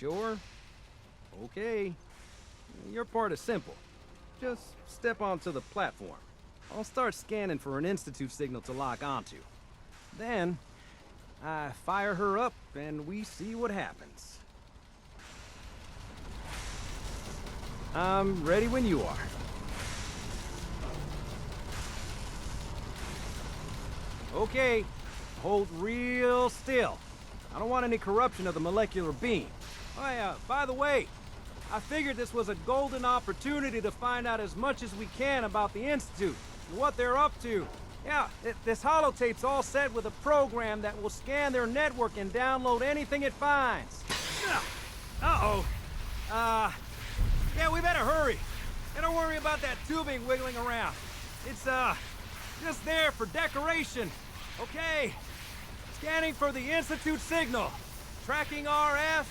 sure? Okay. Your part is simple. Just step onto the platform. I'll start scanning for an Institute signal to lock onto. Then, I fire her up and we see what happens. I'm ready when you are. Okay, hold real still. I don't want any corruption of the molecular beam. Oh yeah, by the way, I figured this was a golden opportunity to find out as much as we can about the Institute, and what they're up to. Yeah, this holotape's all set with a program that will scan their network and download anything it finds. Uh-oh. Yeah, we better hurry. And don't worry about that tubing wiggling around. It's, just there for decoration. Okay. Scanning for the Institute signal. Tracking RF.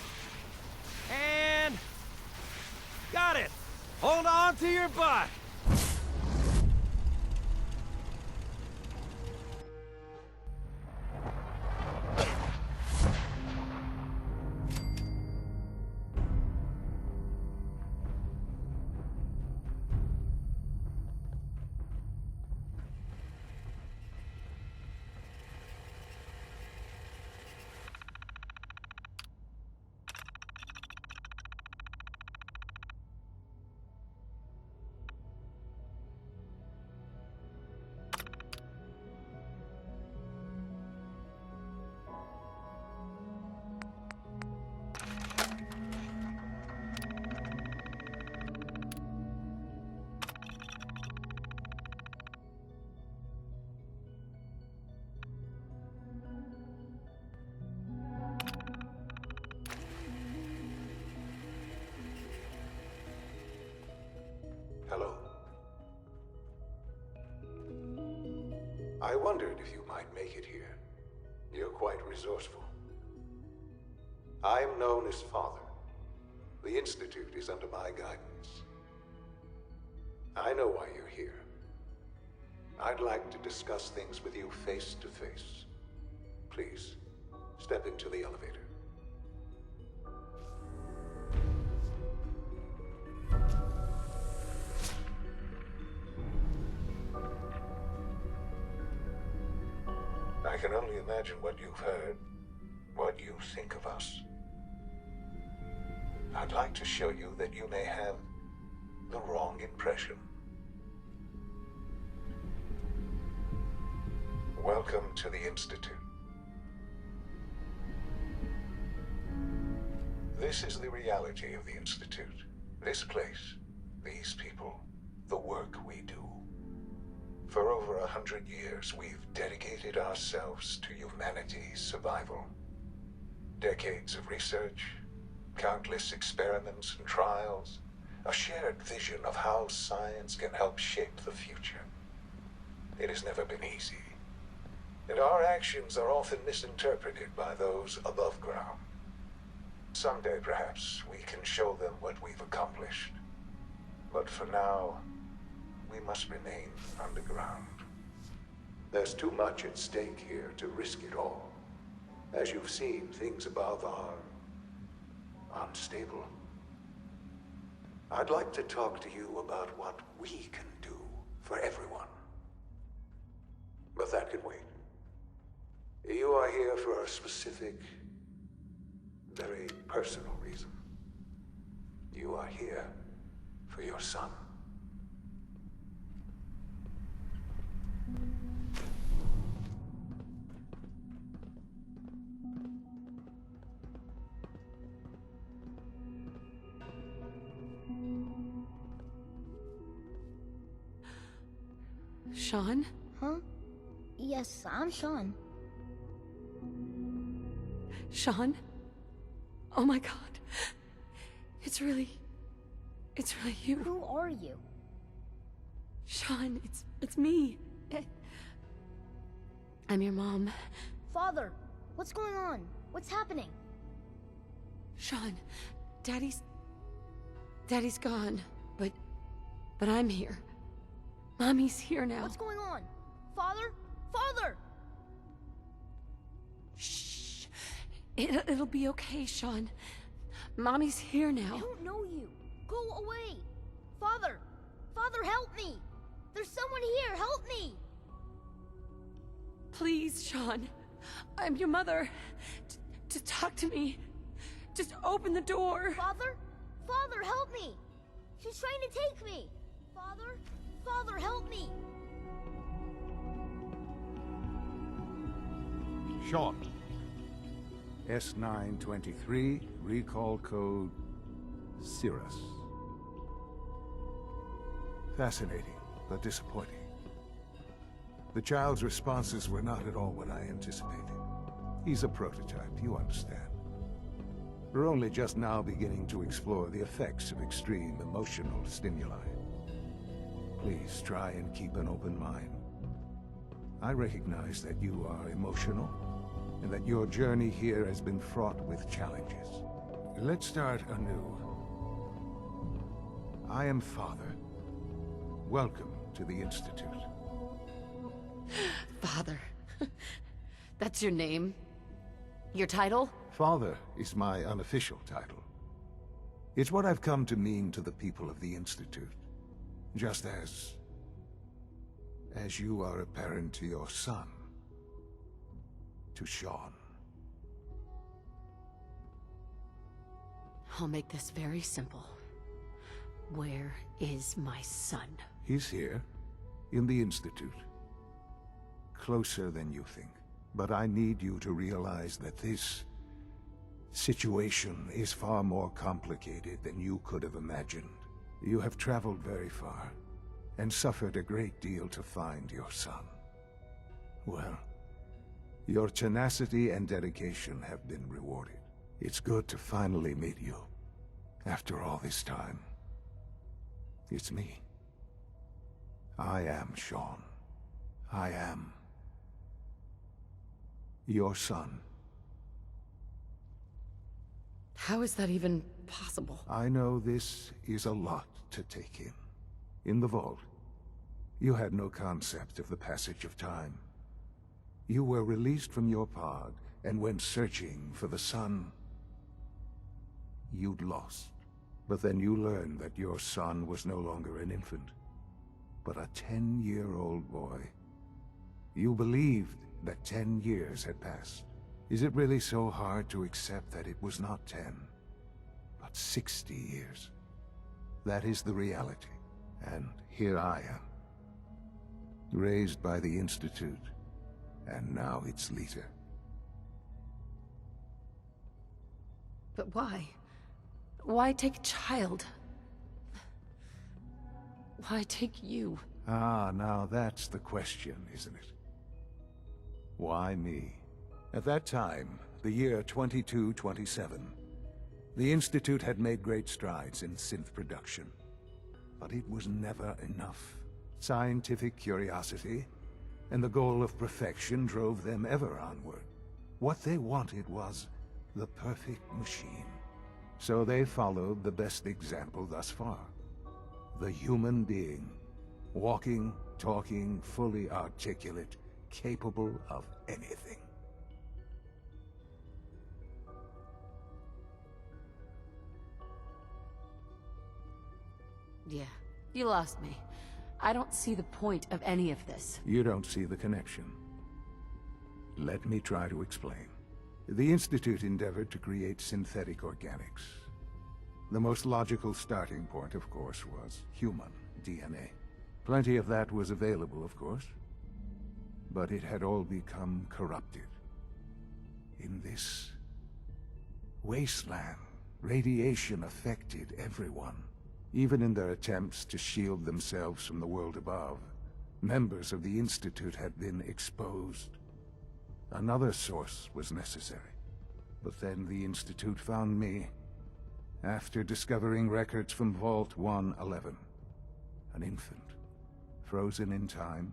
And... got it. Hold on to your butt. Hello. I wondered if you might make it here. You're quite resourceful. I'm known as Father. The Institute is under my guidance. I know why you're here. I'd like to discuss things with you face to face. Please, step into the elevator. I can only imagine what you've heard, what you think of us. I'd like to show you that you may have the wrong impression. Welcome to the Institute. This is the reality of the Institute. This place, these people, the work we do. For over 100 years, we've dedicated ourselves to humanity's survival. Decades of research, countless experiments and trials, a shared vision of how science can help shape the future. It has never been easy, and our actions are often misinterpreted by those above ground. Someday, perhaps, we can show them what we've accomplished. But for now, we must remain underground. There's too much at stake here to risk it all. As you've seen, things above are unstable. I'd like to talk to you about what we can do for everyone. But that can wait. You are here for a specific, very personal reason. You are here for your son. Sean? Huh? Yes, I'm Sean. Sean? Oh my god. It's really you. Who are you? Sean, it's me. I'm your mom. Father, what's going on? What's happening? Sean, Daddy's gone, but I'm here. Mommy's here now. What's going on? Father? Father! Shh. It'll be okay, Sean. Mommy's here I now. don't know you. Go away. Father! Father, help me! There's someone here, help me! Please, Sean. I'm your mother. Just talk to me. Just open the door. Father? Father, help me! She's trying to take me! Father? Father, help me! Sean. S923, recall code Cirrus. Fascinating, but disappointing. The child's responses were not at all what I anticipated. He's a prototype, you understand. We're only just now beginning to explore the effects of extreme emotional stimuli. Please try and keep an open mind. I recognize that you are emotional, and that your journey here has been fraught with challenges. Let's start anew. I am Father. Welcome to the Institute. Father. That's your name? Your title? Father is my unofficial title. It's what I've come to mean to the people of the Institute. Just as you are a parent to your son. To Sean. I'll make this very simple. Where is my son? He's here, in the Institute. Closer than you think. But I need you to realize that this situation is far more complicated than you could have imagined. You have traveled very far, and suffered a great deal to find your son. Well, your tenacity and dedication have been rewarded. It's good to finally meet you, after all this time. It's me. I am Sean. I am your son. How is that even possible? I know this is a lot to take in. In the vault, you had no concept of the passage of time. You were released from your pod and went searching for the son you'd lost. But then you learned that your son was no longer an infant, but a 10-year-old boy. You believed that 10 years had passed. Is it really so hard to accept that it was not 10, but 60 years? That is the reality, and here I am. Raised by the Institute, and now its leader. But why? Why take a child? Why take you? Ah, now that's the question, isn't it? Why me? At that time, the year 2227, the Institute had made great strides in synth production. But it was never enough. Scientific curiosity and the goal of perfection drove them ever onward. What they wanted was the perfect machine. So they followed the best example thus far. The human being. Walking, talking, fully articulate, capable of anything. Yeah, you lost me. I don't see the point of any of this. You don't see the connection. Let me try to explain. The Institute endeavored to create synthetic organics. The most logical starting point, of course, was human DNA. Plenty of that was available, of course. But it had all become corrupted. In this wasteland, radiation affected everyone. Even in their attempts to shield themselves from the world above, members of the Institute had been exposed. Another source was necessary. But then the Institute found me, after discovering records from Vault 111. An infant, frozen in time,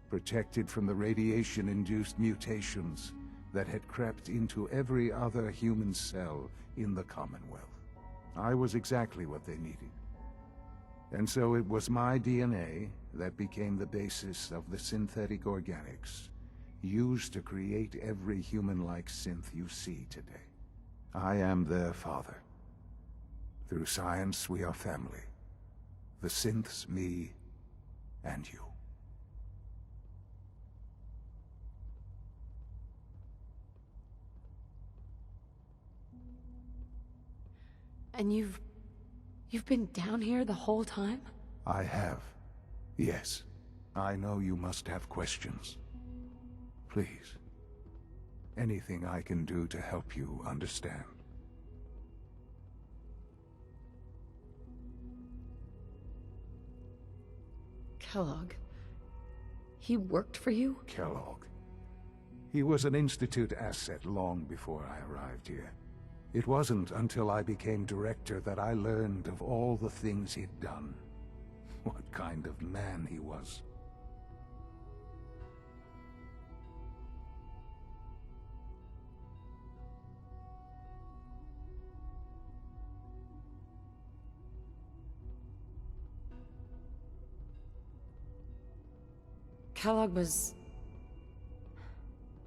protected from the radiation-induced mutations that had crept into every other human cell in the Commonwealth. I was exactly what they needed. And so it was my DNA that became the basis of the synthetic organics used to create every human-like synth you see today. I am their father. Through science, we are family. The synths, me, and you. And you've been down here the whole time? I have. Yes. I know you must have questions. Please. Anything I can do to help you understand. Kellogg. He worked for you? Kellogg. He was an Institute asset long before I arrived here. It wasn't until I became director that I learned of all the things he'd done. What kind of man he was. Kellogg was...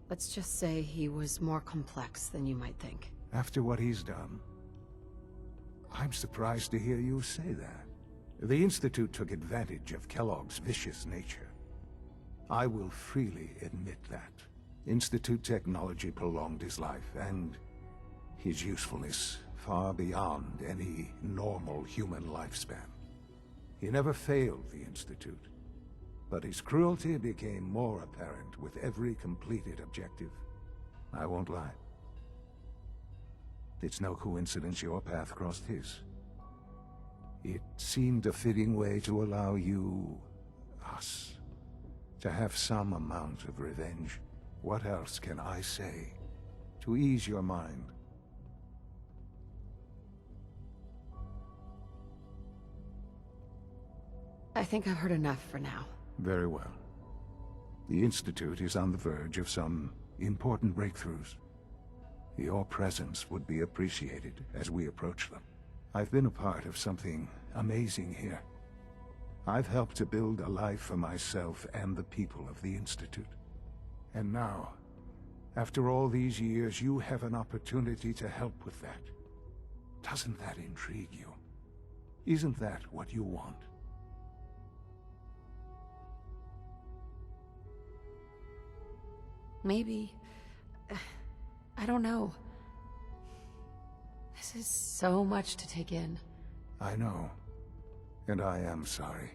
let's just say he was more complex than you might think. After what he's done, I'm surprised to hear you say that. The Institute took advantage of Kellogg's vicious nature. I will freely admit that. Institute technology prolonged his life, and his usefulness far beyond any normal human lifespan. He never failed the Institute, but his cruelty became more apparent with every completed objective. I won't lie. It's no coincidence your path crossed his. It seemed a fitting way to allow you, us, to have some amount of revenge. What else can I say to ease your mind? I think I've heard enough for now. Very well. The Institute is on the verge of some important breakthroughs. Your presence would be appreciated as we approach them. I've been a part of something amazing here. I've helped to build a life for myself and the people of the Institute. And now, after all these years, you have an opportunity to help with that. Doesn't that intrigue you? Isn't that what you want? Maybe. I don't know. This is so much to take in. I know. And I am sorry.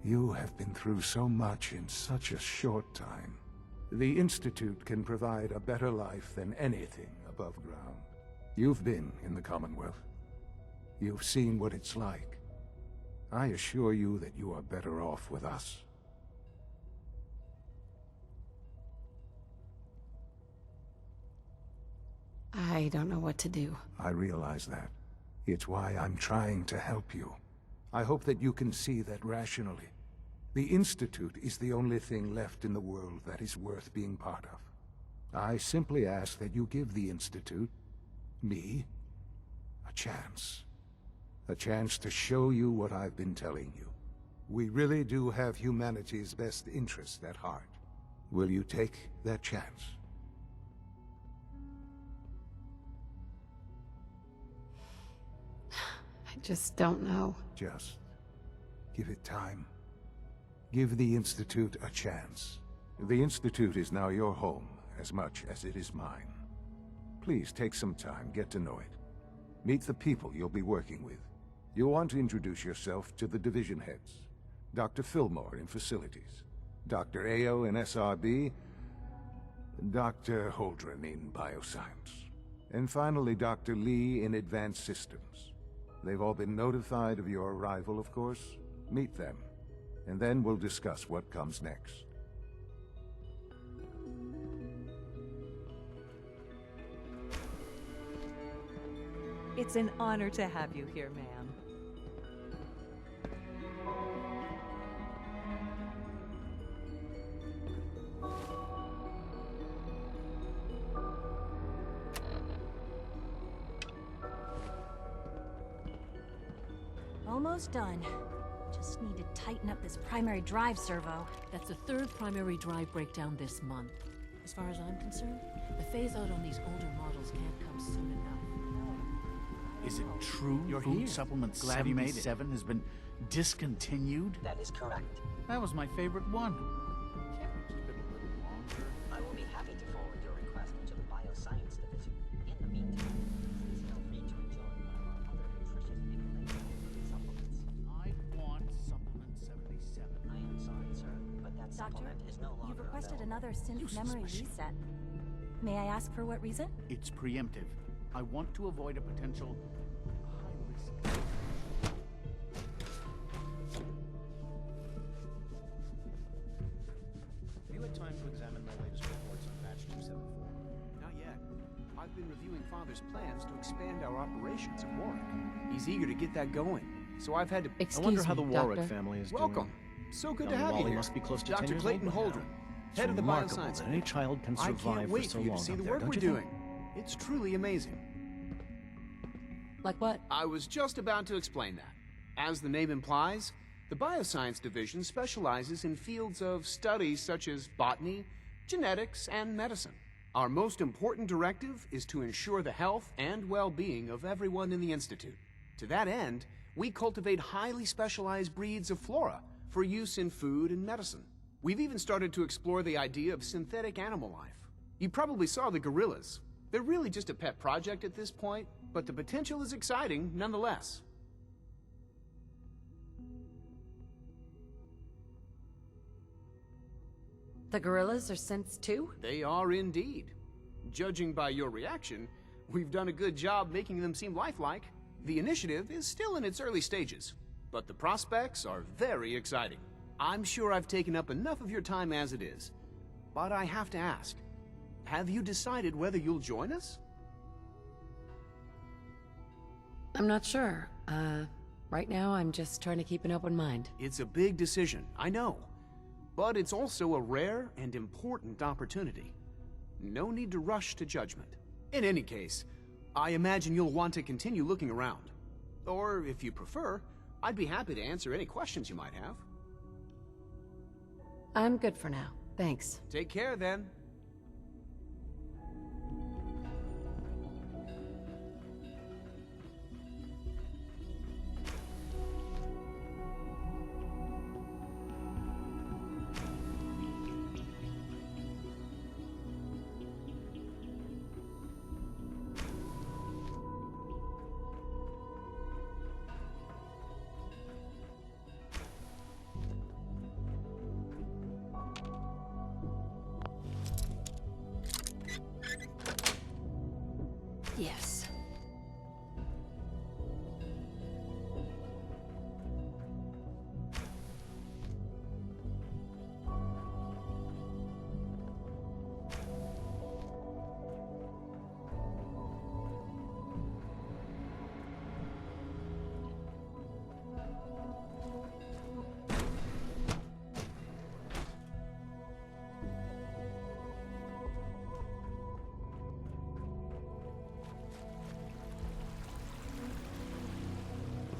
You have been through so much in such a short time. The Institute can provide a better life than anything above ground. You've been in the Commonwealth. You've seen what it's like. I assure you that you are better off with us. I don't know what to do. I realize that. It's why I'm trying to help you. I hope that you can see that rationally. The Institute is the only thing left in the world that is worth being part of. I simply ask that you give the Institute, me, a chance. A chance to show you what I've been telling you. We really do have humanity's best interest at heart. Will you take that chance? I just don't know. Just give it time. Give the Institute a chance. The Institute is now your home as much as it is mine. Please take some time, get to know it. Meet the people you'll be working with. You'll want to introduce yourself to the division heads. Dr. Fillmore in Facilities, Dr. Ayo in SRB, Dr. Holdren in Bioscience, and finally Dr. Lee in Advanced Systems. They've all been notified of your arrival, of course. Meet them, and then we'll discuss what comes next. It's an honor to have you here, ma'am. Almost done. Just need to tighten up this primary drive servo. That's the third primary drive breakdown this month. As far as I'm concerned, The phase-out on these older models can't come soon enough. Is it true You're food here. supplement Glad you made it. 77 has been discontinued? That is correct. That was my favorite one. I will be happy to forward your request to the Bioscience Division. In the meantime, please feel free to enjoy one of our other nutritious and supplements. I want supplement 77. I am sorry, sir, but that Doctor, supplement is no longer you've requested available. another synth Useless memory machine. reset. May I ask for what reason? It's preemptive. I want to avoid a potential high risk. Have you had time to examine my latest reports on batch 274? Not yet. I've been reviewing Father's plans to expand our operations at Warwick. He's eager to get that going, so I've had to... I wonder how the Warwick family is Welcome. doing. So good Young to have you Wally here. must be close to 10 Dr. years Clayton old by now. Holdren, It's head of the remarkable Bioscience. that any child can I survive can't for wait so for you long to see up the there, work don't we're you doing. think? It's truly amazing. Like what? I was just about to explain that. As the name implies, the Bioscience Division specializes in fields of studies such as botany, genetics, and medicine. Our most important directive is to ensure the health and well-being of everyone in the Institute. To that end, we cultivate highly specialized breeds of flora for use in food and medicine. We've even started to explore the idea of synthetic animal life. You probably saw the gorillas. They're really just a pet project at this point, but the potential is exciting nonetheless. The gorillas are synths too? They are indeed. Judging by your reaction, we've done a good job making them seem lifelike. The initiative is still in its early stages, but the prospects are very exciting. I'm sure I've taken up enough of your time as it is, but I have to ask, have you decided whether you'll join us? I'm not sure. Right now I'm just trying to keep an open mind. It's a big decision, I know, but it's also a rare and important opportunity. No need to rush to judgment. In any case, I imagine you'll want to continue looking around. Or, if you prefer, I'd be happy to answer any questions you might have. I'm good for now. Thanks. Take care, then. Yes.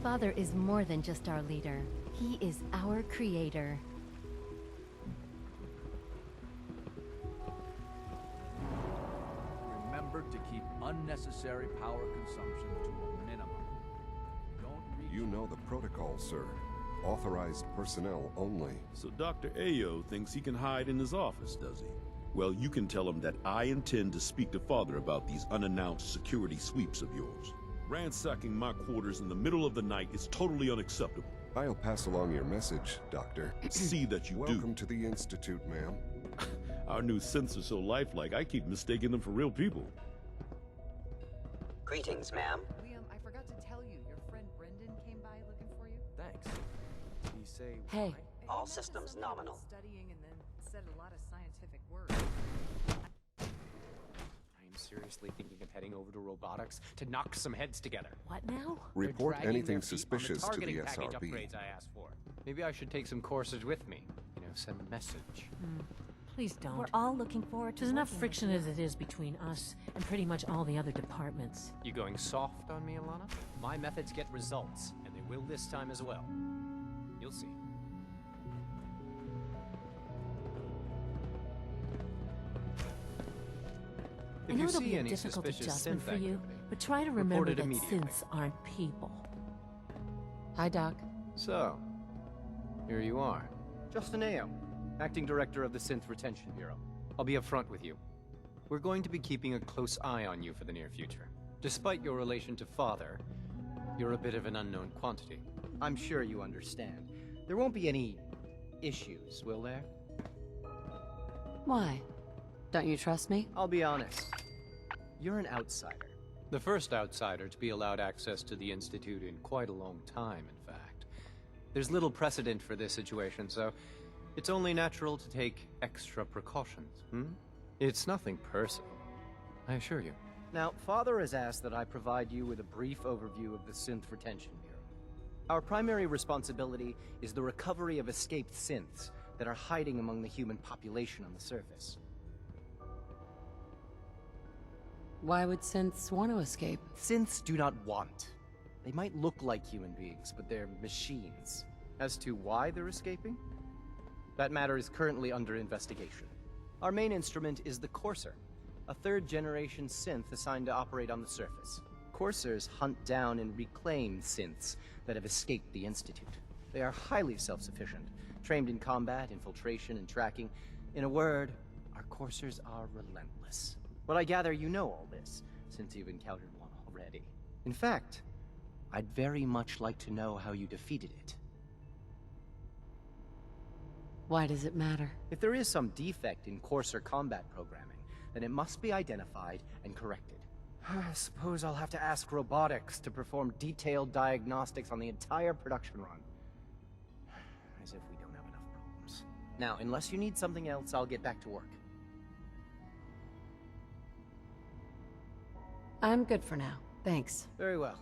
Father is more than just our leader. He is our creator. Remember to keep unnecessary power consumption to a minimum. Don't reach... You know the protocol, sir. Authorized personnel only. So Dr. Ayo thinks he can hide in his office, does he? Well, you can tell him that I intend to speak to Father about these unannounced security sweeps of yours. Ransacking my quarters in the middle of the night is totally unacceptable. I'll pass along your message, Doctor. See that you do. Welcome to the Institute, ma'am. Our new synths are so lifelike, I keep mistaking them for real people. Greetings, ma'am. Liam, I forgot to tell you, your friend Brendan came by looking for you. Thanks. Did he say Hey. why? All systems nominal. Studying and then said a lot of scientific words. I'm seriously thinking of heading over to robotics to knock some heads together. What now? Report They're dragging anything their feet on suspicious to the targeting package SRB. upgrades I asked for. Maybe I should take some courses with me. You know, send a message. Please don't. We're all looking forward to There's enough working with friction you. as it is between us and pretty much all the other departments. You going soft on me, Alana? My methods get results, and they will this time as well. You'll see. If I know you it'll see be a any difficult suspicious adjustment synth for you, activity, but try to report remember it that immediately. synths aren't people. Hi, Doc. So, here you are. Justin Ayo, Acting Director of the Synth Retention Bureau. I'll be upfront with you. We're going to be keeping a close eye on you for the near future. Despite your relation to Father, you're a bit of an unknown quantity. I'm sure you understand. There won't be any issues, will there? Why? Don't you trust me? I'll be honest. You're an outsider. The first outsider to be allowed access to the Institute in quite a long time, in fact. There's little precedent for this situation, so it's only natural to take extra precautions, It's nothing personal, I assure you. Now, Father has asked that I provide you with a brief overview of the Synth Retention Bureau. Our primary responsibility is the recovery of escaped synths that are hiding among the human population on the surface. Why would synths want to escape? Synths do not want. They might look like human beings, but they're machines. As to why they're escaping? That matter is currently under investigation. Our main instrument is the Courser, a third-generation synth assigned to operate on the surface. Coursers hunt down and reclaim synths that have escaped the Institute. They are highly self-sufficient, trained in combat, infiltration, and tracking. In a word, our Coursers are relentless. But I gather you know all this, since you've encountered one already. In fact, I'd very much like to know how you defeated it. Why does it matter? If there is some defect in Courser combat programming, then it must be identified and corrected. I suppose I'll have to ask robotics to perform detailed diagnostics on the entire production run. As if we don't have enough problems. Now, unless you need something else, I'll get back to work. I'm good for now. Thanks. Very well.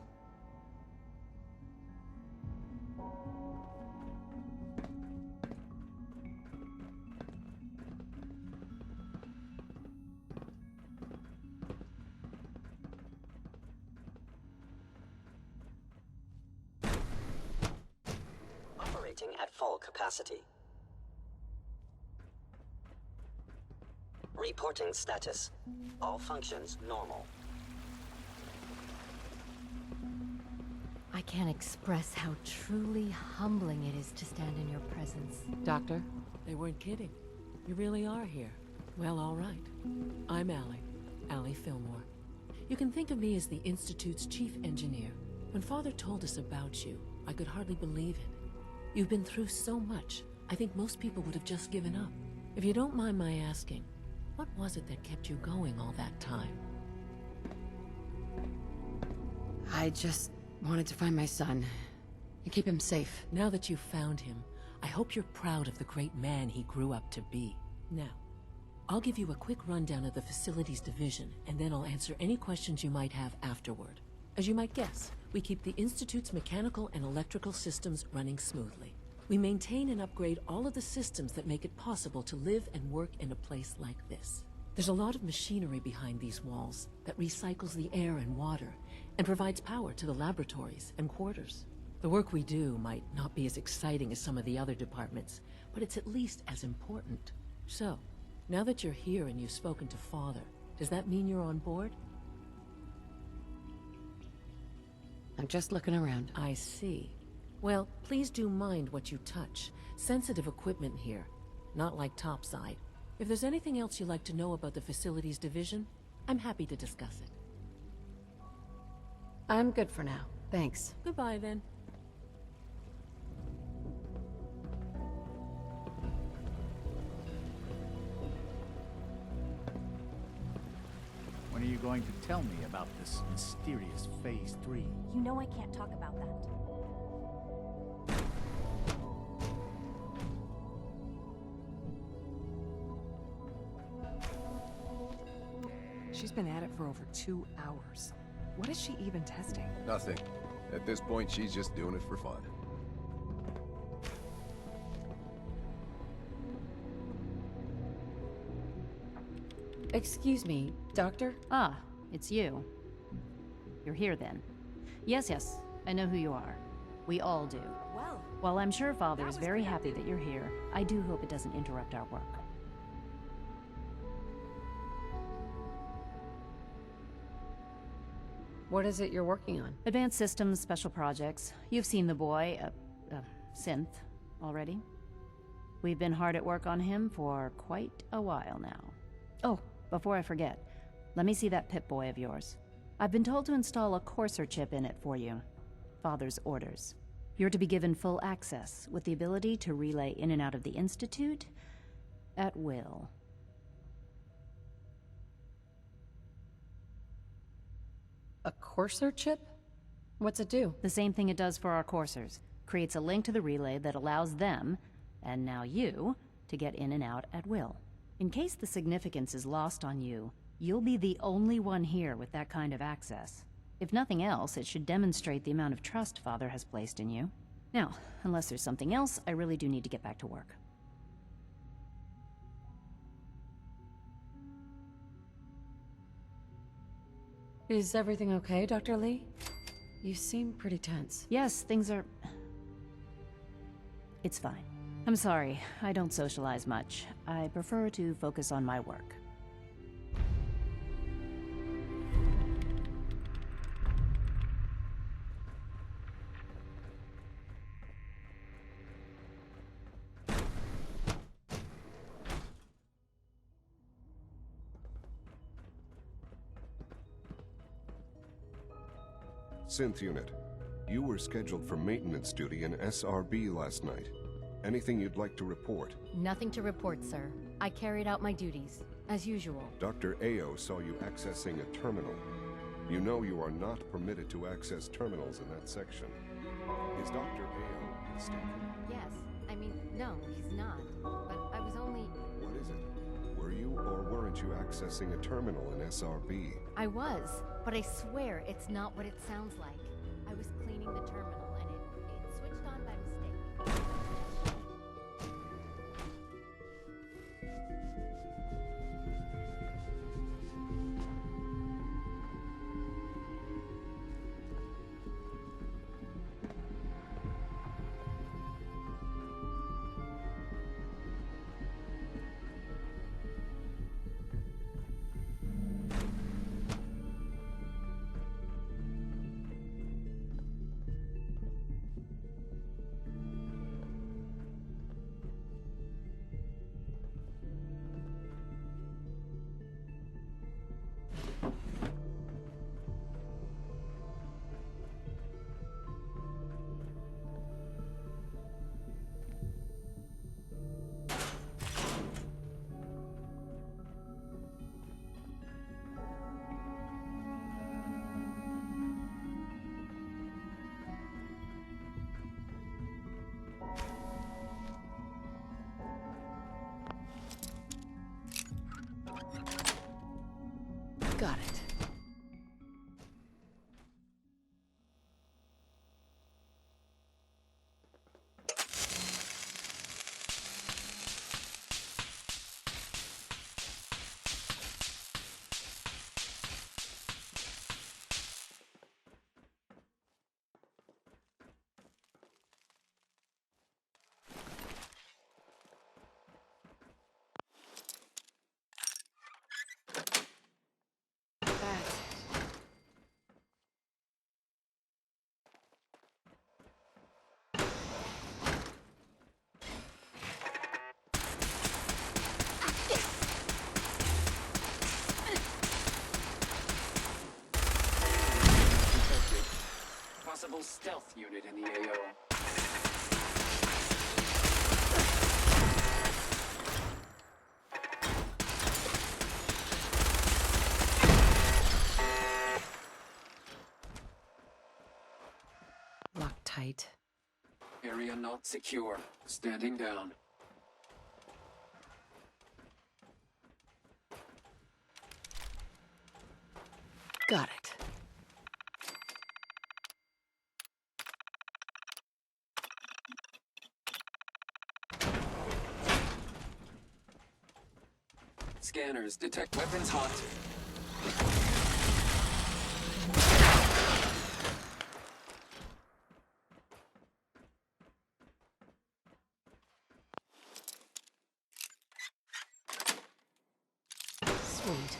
Operating at full capacity. Reporting status. All functions normal. I can't express how truly humbling it is to stand in your presence. Doctor, they weren't kidding. You really are here. Well, all right. I'm Allie Fillmore. You can think of me as the Institute's chief engineer. When Father told us about you, I could hardly believe it. You've been through so much, I think most people would have just given up. If you don't mind my asking, what was it that kept you going all that time? I just wanted to find my son and keep him safe. Now that you've found him, I hope you're proud of the great man he grew up to be. Now, I'll give you a quick rundown of the Facilities Division, and then I'll answer any questions you might have afterward. As you might guess, we keep the Institute's mechanical and electrical systems running smoothly. We maintain and upgrade all of the systems that make it possible to live and work in a place like this. There's a lot of machinery behind these walls that recycles the air and water and provides power to the laboratories and quarters. The work we do might not be as exciting as some of the other departments, but it's at least as important. So, now that you're here and you've spoken to Father, does that mean you're on board? I'm just looking around. I see. Well, please do mind what you touch. Sensitive equipment here, not like topside. If there's anything else you'd like to know about the Facilities Division, I'm happy to discuss it. I'm good for now. Thanks. Goodbye, then. When are you going to tell me about this mysterious Phase 3? You know I can't talk about that. She's been at it for over 2 hours. What is she even testing? Nothing. At this point, she's just doing it for fun. Excuse me, Doctor? Ah, it's you. You're here then. Yes, I know who you are. We all do. Well, While I'm sure Father is very happy that you're here, I do hope it doesn't interrupt our work. What is it you're working on? Advanced systems, special projects. You've seen the boy, Synth, already. We've been hard at work on him for quite a while now. Oh, before I forget, let me see that Pip-Boy of yours. I've been told to install a Courser chip in it for you. Father's orders. You're to be given full access, with the ability to relay in and out of the Institute at will. A Courser chip? What's it do? The same thing it does for our coursers. Creates a link to the relay that allows them, and now you, to get in and out at will. In case the significance is lost on you, you'll be the only one here with that kind of access. If nothing else, it should demonstrate the amount of trust Father has placed in you. Now, unless there's something else, I really do need to get back to work. Is everything okay, Dr. Lee? You seem pretty tense. Yes, things are... It's fine. I'm sorry, I don't socialize much. I prefer to focus on my work. Synth Unit, you were scheduled for maintenance duty in SRB last night. Anything you'd like to report? Nothing to report, sir. I carried out my duties, as usual. Dr. Ao saw you accessing a terminal. You know you are not permitted to access terminals in that section. Is Dr. Ao mistaken? Yes. I mean, no, he's not. But I was only... What is it? Were you or weren't you accessing a terminal in SRB? I was, but I swear it's not what it sounds like. I was cleaning the terminal and it switched on by mistake. Got it. Possible stealth unit in the AO. Locked tight. Area not secure. Standing down. Got it. Scanners detect weapons hot. Sweet.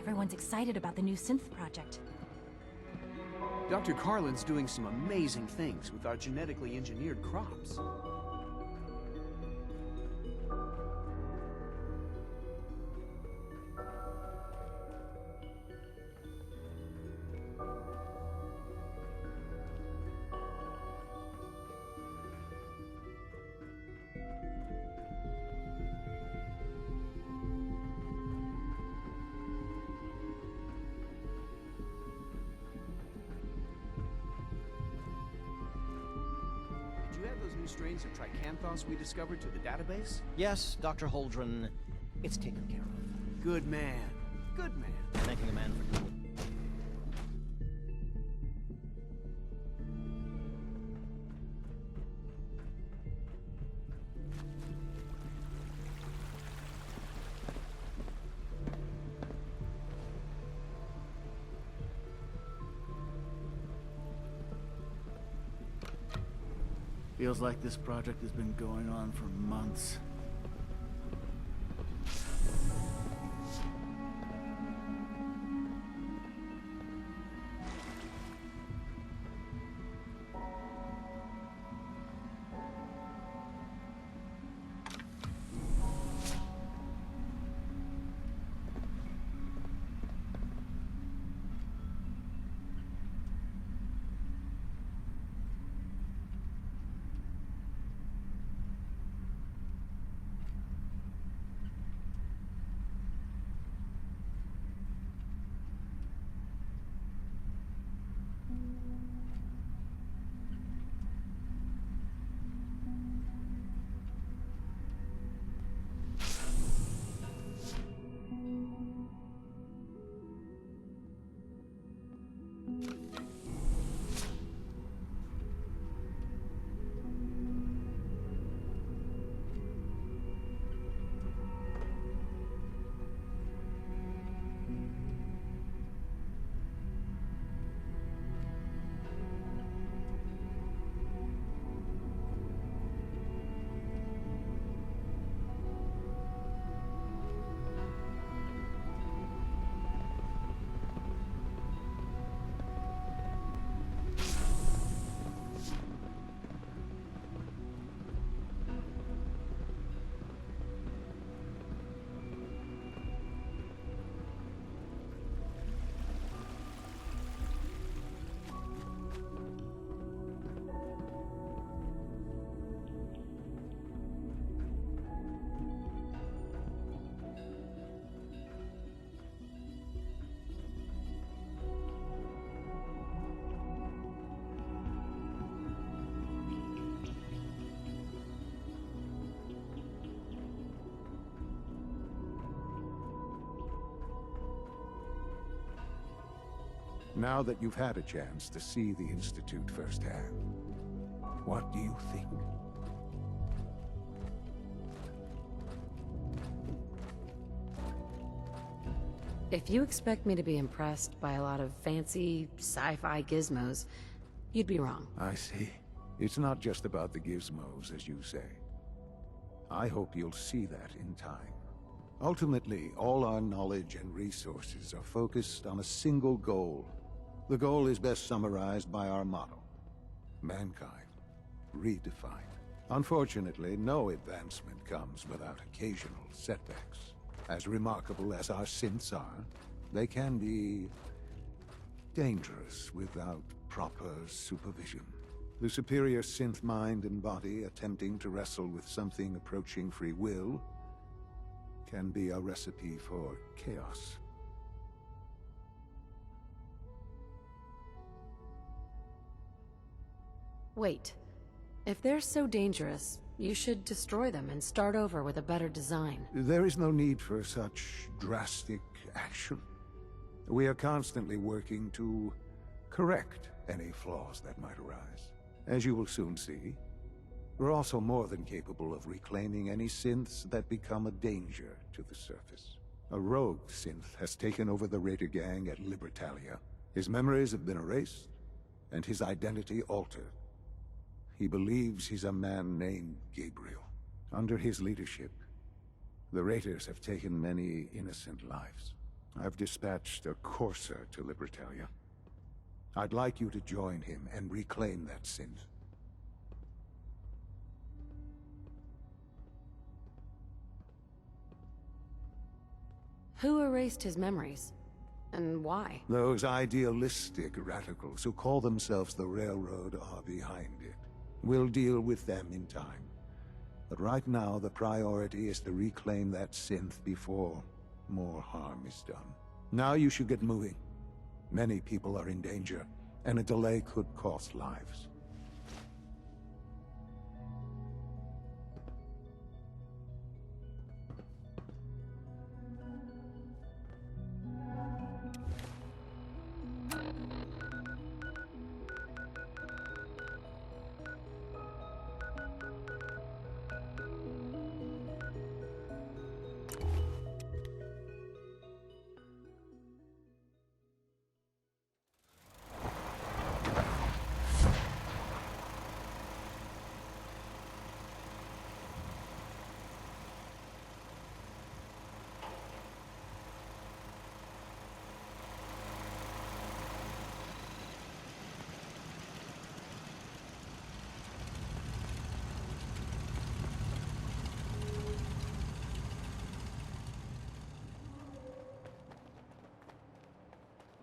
Everyone's excited about the new synth project. Dr. Carlin's doing some amazing things with our genetically engineered crops. Did you add those new strains of tricanthos we discovered to the database? Yes, Dr. Holdren. It's taken care of. Good man. Good man. Thanking a man for doing. Feels like this project has been going on for months. Now that you've had a chance to see the Institute firsthand, what do you think? If you expect me to be impressed by a lot of fancy sci-fi gizmos, you'd be wrong. I see. It's not just about the gizmos, as you say. I hope you'll see that in time. Ultimately, all our knowledge and resources are focused on a single goal. The goal is best summarized by our motto: mankind redefined. Unfortunately, no advancement comes without occasional setbacks. As remarkable as our synths are, they can be dangerous without proper supervision. The superior synth mind and body attempting to wrestle with something approaching free will can be a recipe for chaos. Wait. If they're so dangerous, you should destroy them and start over with a better design. There is no need for such drastic action. We are constantly working to correct any flaws that might arise. As you will soon see, we're also more than capable of reclaiming any synths that become a danger to the surface. A rogue synth has taken over the Raider gang at Libertalia. His memories have been erased, and his identity altered. He believes he's a man named Gabriel. Under his leadership, the Raiders have taken many innocent lives. I've dispatched a courser to Libertalia. I'd like you to join him and reclaim that synth. Who erased his memories? And why? Those idealistic radicals who call themselves the Railroad are behind it. We'll deal with them in time. But right now, the priority is to reclaim that synth before more harm is done. Now you should get moving. Many people are in danger, and a delay could cost lives.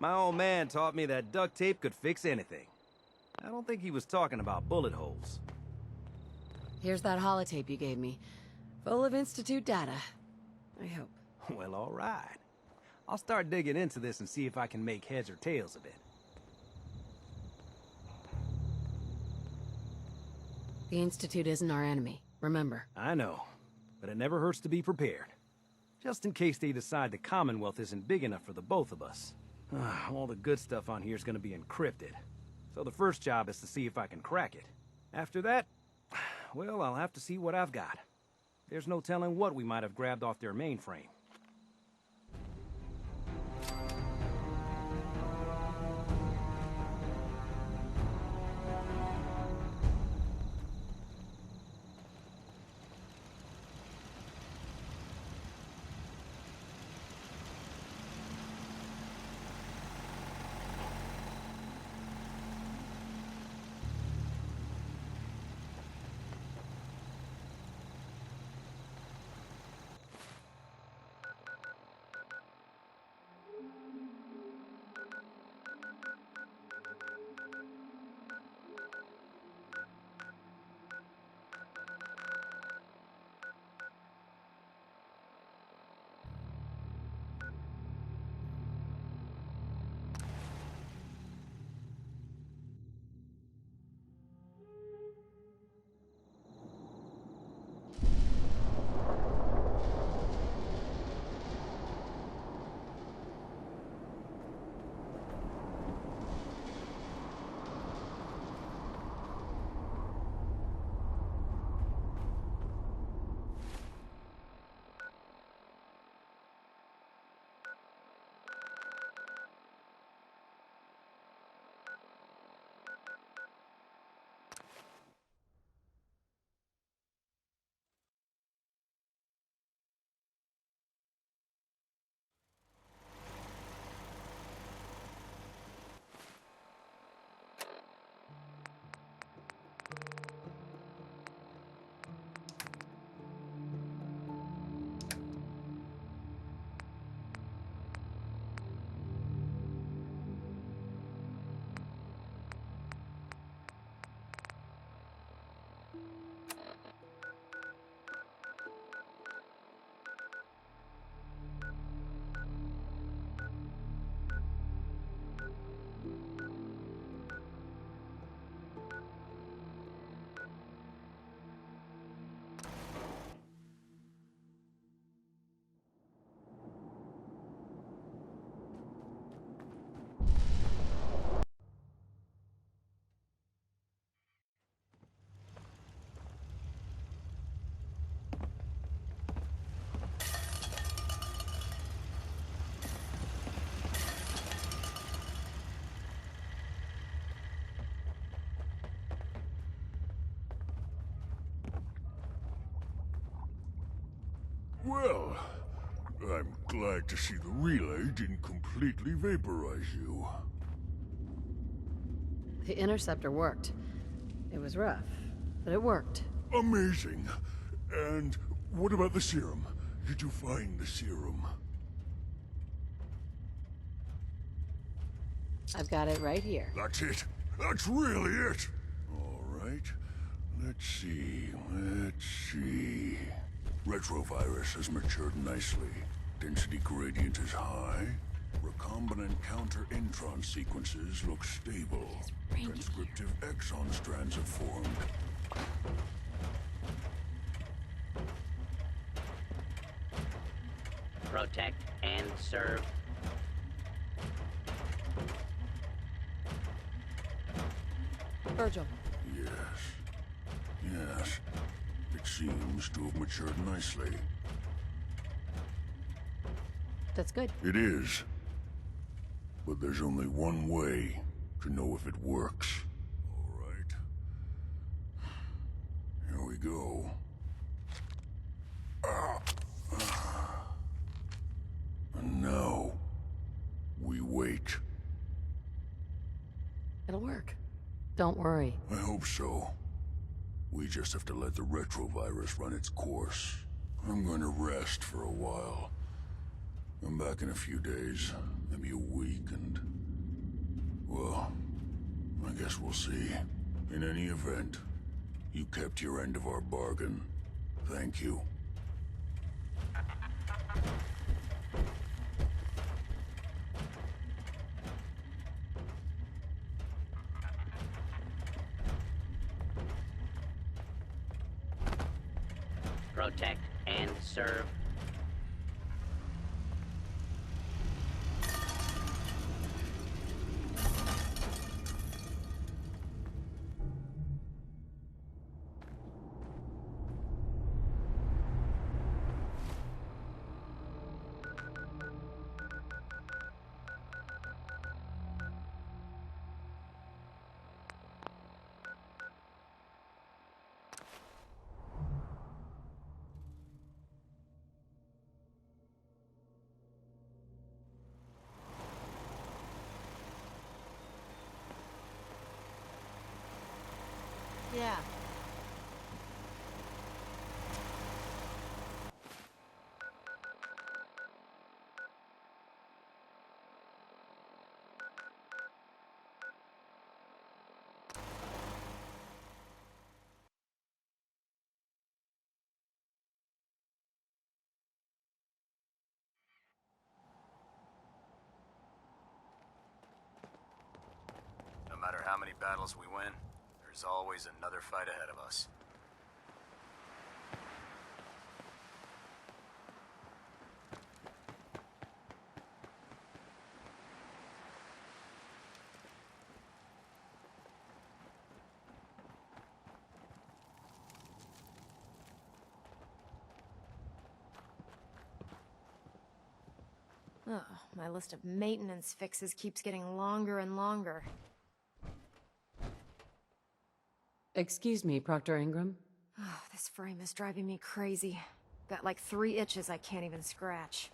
My old man taught me that duct tape could fix anything. I don't think he was talking about bullet holes. Here's that holotape you gave me. Full of Institute data. I hope. Well, all right. I'll start digging into this and see if I can make heads or tails of it. The Institute isn't our enemy, remember. I know, but it never hurts to be prepared. Just in case they decide the Commonwealth isn't big enough for the both of us. All the good stuff on here is going to be encrypted. So the first job is to see if I can crack it. After that, well, I'll have to see what I've got. There's no telling what we might have grabbed off their mainframe. Well, I'm glad to see the relay didn't completely vaporize you. The interceptor worked. It was rough, but it worked. Amazing. And what about the serum? Did you find the serum? I've got it right here. That's it. That's really it. All right. Let's see. Retrovirus has matured nicely. Density gradient is high. Recombinant counter-intron sequences look stable. Transcriptive exon strands have formed. Protect and serve. Virgil. Yes. It seems to have matured nicely. That's good. It is. But there's only one way to know if it works. All right. Here we go. And now, we wait. It'll work. Don't worry. I hope so. We just have to let the retrovirus run its course. I'm going to rest for a while. I'm back in a few days, maybe a week, and... well, I guess we'll see. In any event, you kept your end of our bargain. Thank you. Protect and serve. Yeah. No matter how many battles we win, there's always another fight ahead of us. Oh, my list of maintenance fixes keeps getting longer and longer. Excuse me, Proctor Ingram? Oh, this frame is driving me crazy. Got like 3 itches I can't even scratch.